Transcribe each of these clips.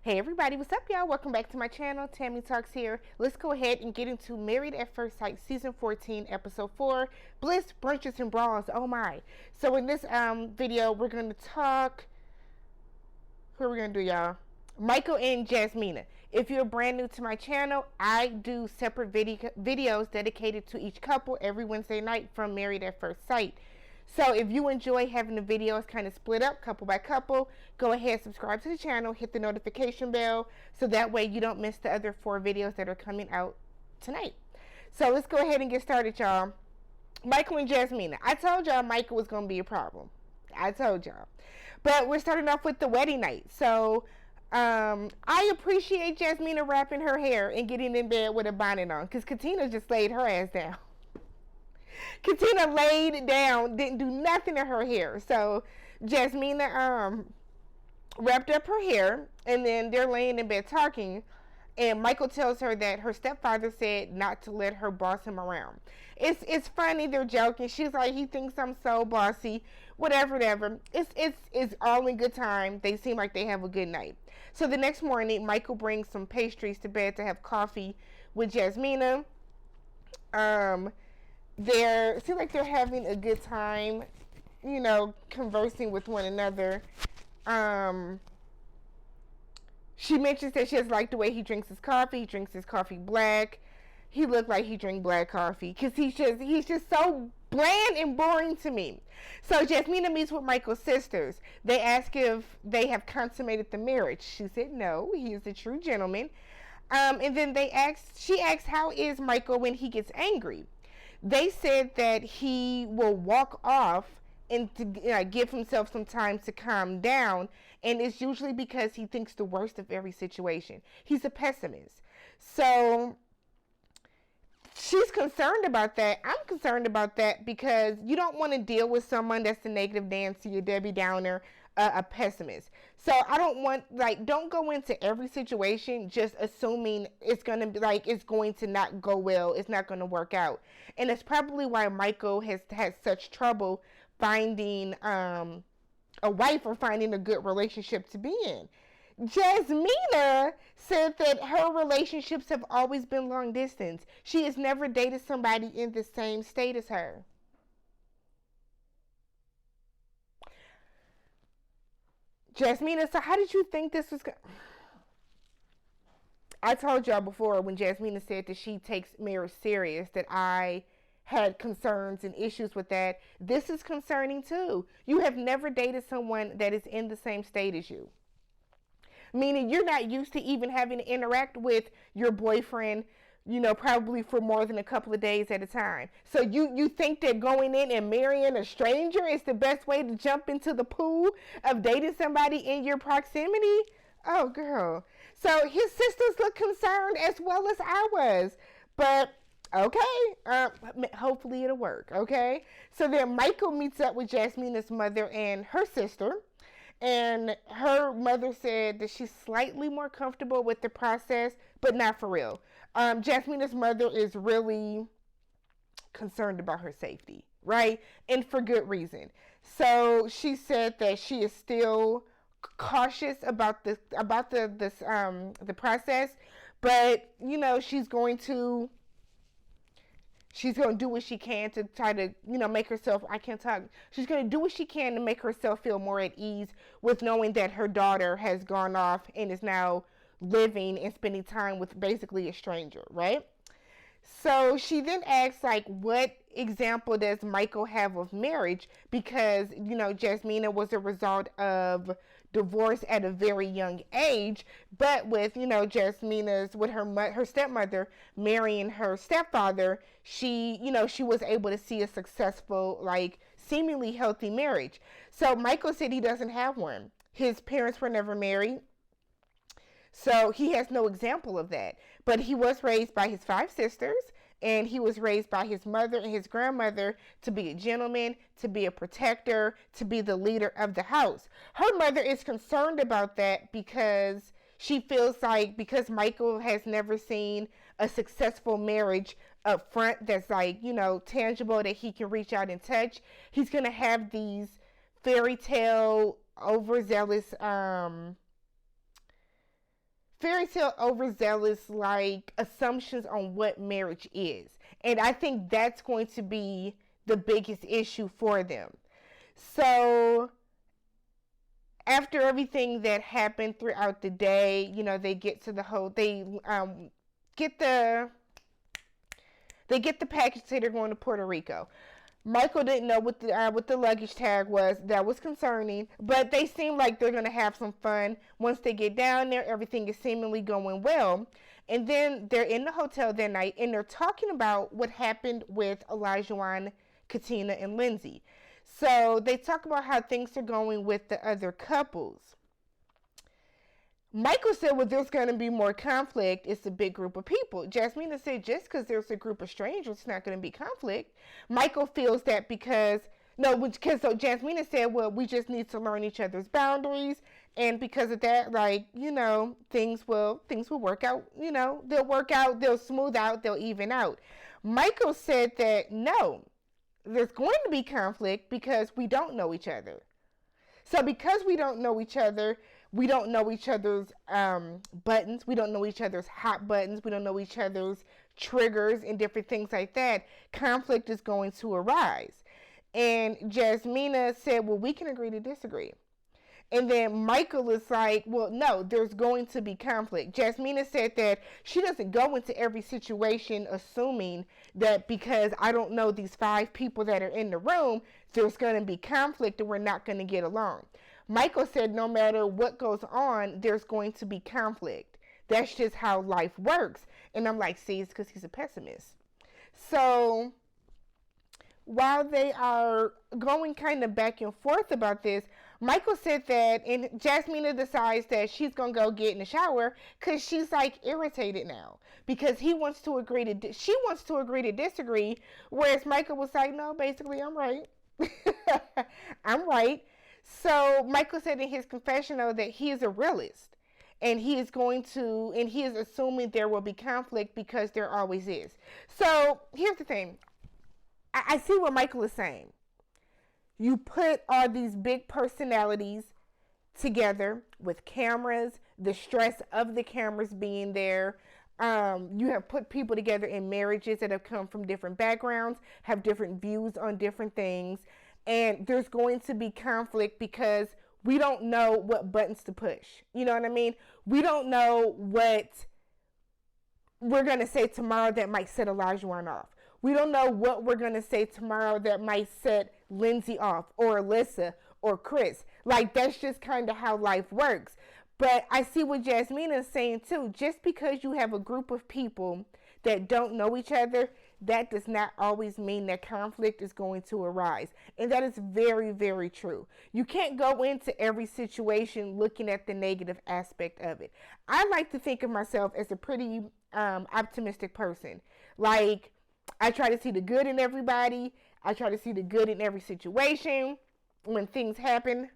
Hey everybody, what's up y'all? Welcome back to my channel. Tammy Talks here. Let's go ahead and get into Married at First Sight Season 14, Episode 4, Bliss, Brunches, and Brawls. Oh my. So in this video, we're going to talk... Who are we going to do, y'all? Michael and Jasmina. If you're brand new to my channel, I do separate videos dedicated to each couple every Wednesday night from Married at First Sight. So if you enjoy having the videos kind of split up couple by couple, go ahead, subscribe to the channel, hit the notification bell, so that way you don't miss the other 4 videos that are coming out tonight. So let's go ahead and get started, y'all. Michael and Jasmina. I told y'all Michael was going to be a problem. I told y'all. But we're starting off with the wedding night. So I appreciate Jasmina wrapping her hair and getting in bed with a bonnet on, because Katina just laid her ass down. Katina laid down, didn't do nothing to her hair. So Jasmina wrapped up her hair, and then they're laying in bed talking, and Michael tells her that her stepfather said not to let her boss him around. It's funny, they're joking. She's like, he thinks I'm so bossy, whatever. It's all in good time. They seem like they have a good night. So the next morning, Michael brings some pastries to bed to have coffee with Jasmina. They seem like they're having a good time, you know, conversing with one another. She mentions that she has liked the way he drinks his coffee. He drinks his coffee black. He looked like he drank black coffee, because he's just so bland and boring to me. So Jasmina meets with Michael's sisters. They ask if they have consummated the marriage. She said no, he is a true gentleman. And then she asks, how is Michael when he gets angry? They said that he will walk off and to give himself some time to calm down, and it's usually because he thinks the worst of every situation. He's a pessimist. So she's concerned about that. I'm concerned about that, because you don't want to deal with someone that's a negative Nancy, a Debbie Downer, a pessimist. So I don't want, don't go into every situation just assuming it's going to be it's going to not go well. It's not going to work out. And it's probably why Michael has had such trouble finding a wife or finding a good relationship to be in. Jasmina said that her relationships have always been long distance. She has never dated somebody in the same state as her. Jasmina, so how did you think this was going? I told y'all before, when Jasmina said that she takes marriage serious, that I had concerns and issues with that. This is concerning too. You have never dated someone that is in the same state as you. Meaning you're not used to even having to interact with your boyfriend, you know, probably for more than a couple of days at a time. So you think that going in and marrying a stranger is the best way to jump into the pool of dating somebody in your proximity? Oh, girl. So his sisters look concerned as well as I was. But, okay, hopefully it'll work, okay? So then Michael meets up with Jasmina's mother and her sister. And her mother said that she's slightly more comfortable with the process, but not for real. Jasmina's mother is really concerned about her safety, right? And for good reason. So she said that she is still cautious about the process, but you know, she's going to do what she can to try to, you know, make herself, I can't talk. She's going to do what she can to make herself feel more at ease with knowing that her daughter has gone off and is now living and spending time with basically a stranger, right? So she then asks, what example does Michael have of marriage? Because, you know, Jasmina was a result of divorce at a very young age, but with, you know, with her stepmother marrying her stepfather, she was able to see a successful, seemingly healthy marriage. So Michael said he doesn't have one. His parents were never married. So he has no example of that. But he was raised by his 5 sisters, and he was raised by his mother and his grandmother to be a gentleman, to be a protector, to be the leader of the house. Her mother is concerned about that because she feels like, because Michael has never seen a successful marriage up front that's tangible, that he can reach out and touch, he's going to have these fairy tale overzealous fairy tale overzealous like assumptions on what marriage is. And I think that's going to be the biggest issue for them. So after everything that happened throughout the day, you know, they get to the whole, get the package, say they're going to Puerto Rico. Michael didn't know what the luggage tag was. That was concerning, but they seem like they're going to have some fun. Once they get down there, everything is seemingly going well. And then they're in the hotel that night, and they're talking about what happened with Olajuwon, Katina, and Lindsay. So they talk about how things are going with the other couples. Michael said, well, there's going to be more conflict. It's a big group of people. Jasmina said, just because there's a group of strangers, it's not going to be conflict. Michael feels that so Jasmina said, well, we just need to learn each other's boundaries. And because of that, like, you know, things will work out. You know, they'll work out, they'll smooth out, they'll even out. Michael said that, no, there's going to be conflict because we don't know each other. So because we don't know each other, we don't know each other's buttons. We don't know each other's hot buttons. We don't know each other's triggers and different things like that. Conflict is going to arise. And Jasmina said, well, we can agree to disagree. And then Michael is like, well, no, there's going to be conflict. Jasmina said that she doesn't go into every situation assuming that because I don't know these 5 people that are in the room, there's going to be conflict and we're not going to get along. Michael said no matter what goes on, there's going to be conflict. That's just how life works. And I'm like, see, it's because he's a pessimist. So while they are going kind of back and forth about this, Michael said that, and Jasmina decides that she's going to go get in the shower because she's like irritated now because she wants to agree to disagree, whereas Michael was like, no, basically I'm right. I'm right. So Michael said in his confessional that he is a realist and he is assuming there will be conflict because there always is. So here's the thing. I see what Michael is saying. You put all these big personalities together with cameras, the stress of the cameras being there. You have put people together in marriages that have come from different backgrounds, have different views on different things. And there's going to be conflict because we don't know what buttons to push. You know what I mean? We don't know what we're going to say tomorrow that might set Olajuwon off. We don't know what we're going to say tomorrow that might set Lindsay off or Alyssa or Chris. Like, that's just kind of how life works. But I see what Jasmina is saying too. Just because you have a group of people that don't know each other, that does not always mean that conflict is going to arise. And that is very, very true. You can't go into every situation looking at the negative aspect of it. I like to think of myself as a pretty optimistic person. Like, I try to see the good in everybody. I try to see the good in every situation. When things happen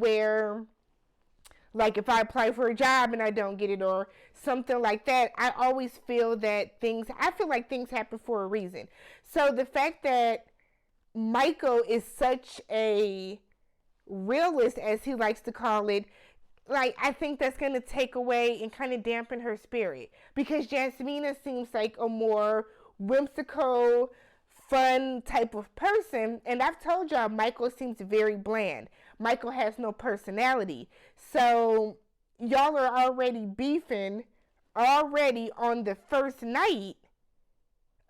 where, like if I apply for a job and I don't get it or something like that, I always feel like things happen for a reason. So the fact that Michael is such a realist, as he likes to call it, like, I think that's going to take away and kind of dampen her spirit. Because Jasmina seems like a more whimsical, fun type of person. And I've told y'all, Michael seems very bland. Michael has no personality. So y'all are already beefing on the first night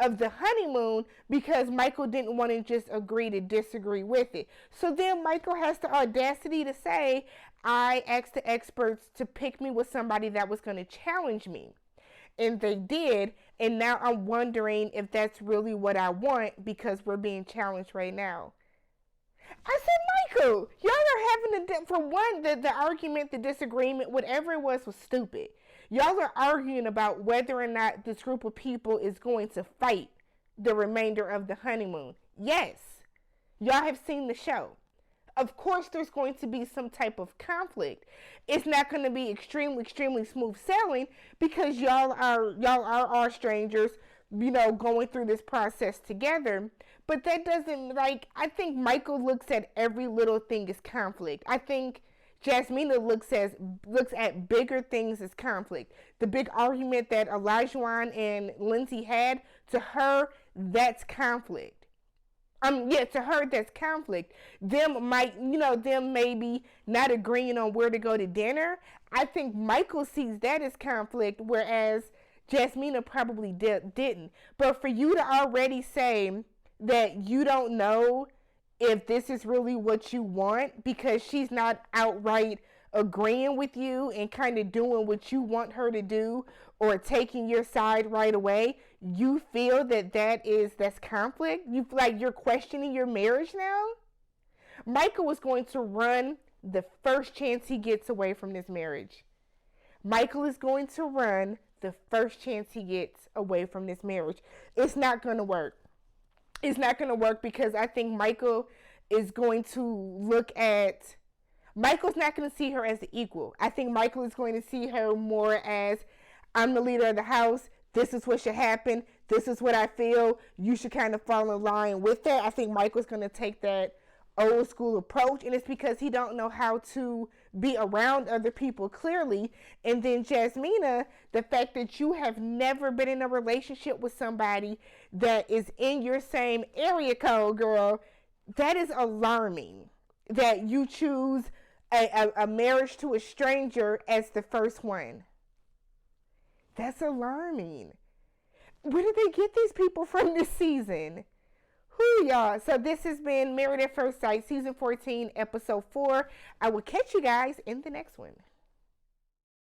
of the honeymoon because Michael didn't want to just agree to disagree with it. So then Michael has the audacity to say, I asked the experts to pick me with somebody that was going to challenge me. And they did. And now I'm wondering if that's really what I want because we're being challenged right now. I said, Michael, y'all are having for one, the argument, the disagreement, whatever it was stupid. Y'all are arguing about whether or not this group of people is going to fight the remainder of the honeymoon. Yes, y'all have seen the show. Of course, there's going to be some type of conflict. It's not going to be extremely, extremely smooth sailing because y'all are all strangers, you know, going through this process together. But that doesn't, like, I think Michael looks at every little thing as conflict. I think Jasmina looks at bigger things as conflict. The big argument that Elijah and Lindsay had, to her, that's conflict. Yeah, to her that's conflict. Them maybe not agreeing on where to go to dinner. I think Michael sees that as conflict, whereas Jasmina probably didn't. But for you to already say that you don't know if this is really what you want, because she's not outright agreeing with you and kind of doing what you want her to do or taking your side right away, you feel that's conflict? You feel like you're questioning your marriage now? Michael is going to run the first chance he gets away from this marriage. Michael is going to run the first chance he gets away from this marriage. It's not going to work. It's not going to work because I think Michael is going to Michael's not going to see her as the equal. I think Michael is going to see her more as, I'm the leader of the house. This is what should happen. This is what I feel. You should kind of fall in line with that. I think Michael's going to take that old school approach, and it's because he don't know how to be around other people clearly. And then Jasmina, the fact that you have never been in a relationship with somebody that is in your same area code, girl, that is alarming. That you choose a marriage to a stranger as the first one. That's alarming. Where did they get these people from this season? Who, y'all? So this has been Married at First Sight, Season 14, Episode 4. I will catch you guys in the next one.